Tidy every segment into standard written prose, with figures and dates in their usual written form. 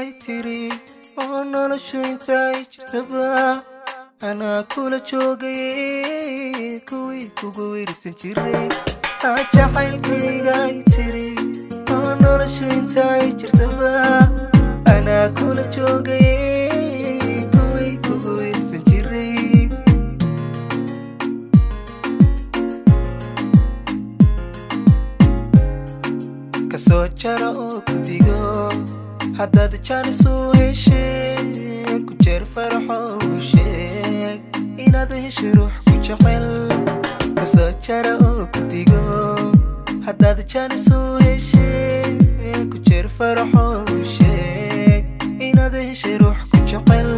tiri oo noloshu intay jirtaba anaa kula joogay kuwii kugu wiirsan jiray jacaylkayga tiri oo noloshu intay jirtaba anaa kula joogay kuwii kugu wiirsan jiray kasoo jara oo ku digo haddaad jaanisu heshay ku jeer faraxo sheeg inaad heshay ruux ku jecel kasoo jara oo ku digo haddaad jaanisu heshay ku jeer faraxo sheeg inaad heshay ruux ku jecel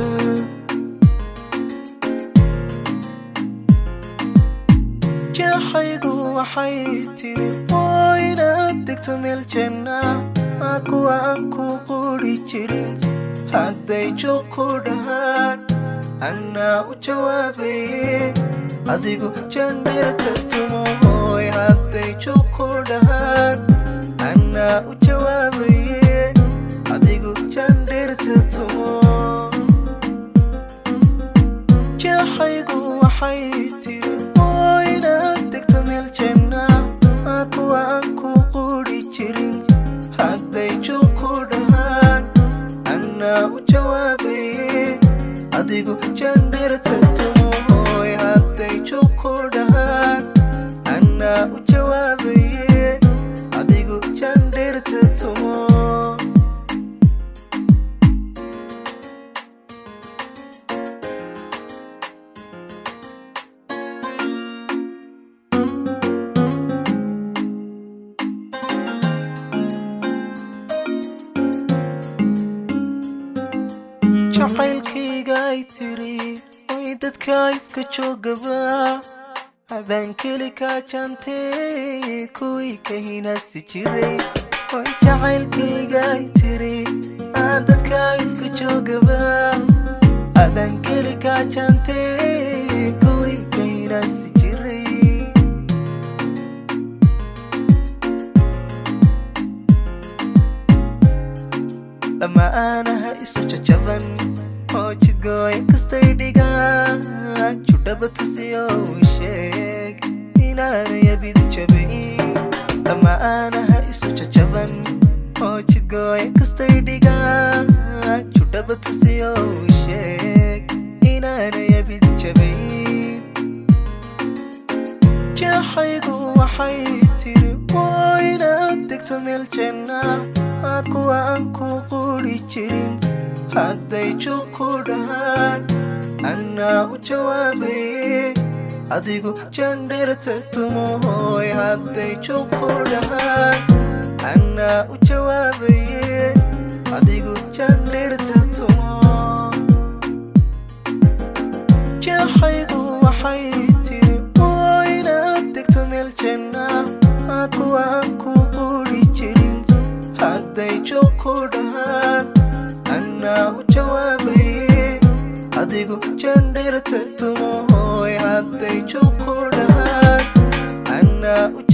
jaxaygu waxay tiri oo inaad degto meel janna kuwa aan ku quri jirin hadday joog ku dhahaan anaa u jawaabaye adigu jandheerta tumo hooy hadday joog ku dhahaan anaa u jawaabaye adigu jandheerta tumo jaxaygu waxay tiri oo inaad degto meel janna kuwa aan ku quri jirin hadday joog ku dhahaan anaa u jawaabaye adigu jandheerta tumo hooy hadday joog ku dhahaan anaa u jawaabaye adigu jandheerta tumo jacaylkayga tiri oy dadka ifka joogaba hadaan keli ka jaantay kuwii ka hinaasi jiray oy jacaylkayga tiri dadka ifka joogaba hadaan keli ka jaantay kuwii ka hinaasi jiray lama aanaha isu jajaban oo jidgooya kastay dhigaan judhaba tusiyo sheeg inaanay abidi jabayn lama aanaha isu jajaban oo jidgooya kastay dhigaan judhaba tusiyo sheeg inaanay abidi jabayn jaxaygu waxay tiri oo inaad degto meel janna kuwa aan ku quri jirin hadday joog ku dhahaan anaa u jawaabaye adigu jandheerta tumo hooy hadday joog ku dhahaan anaa u jawaabaye adigu jandheerta tumo jaxaygu waxay tiri oo inaad degto meel janna kuwa aan ku quri jirin hadday joog ku dhahaan anaa u jawaabaye adigu jandheerta tumo hooy hadday joog ku dhahaan anaa u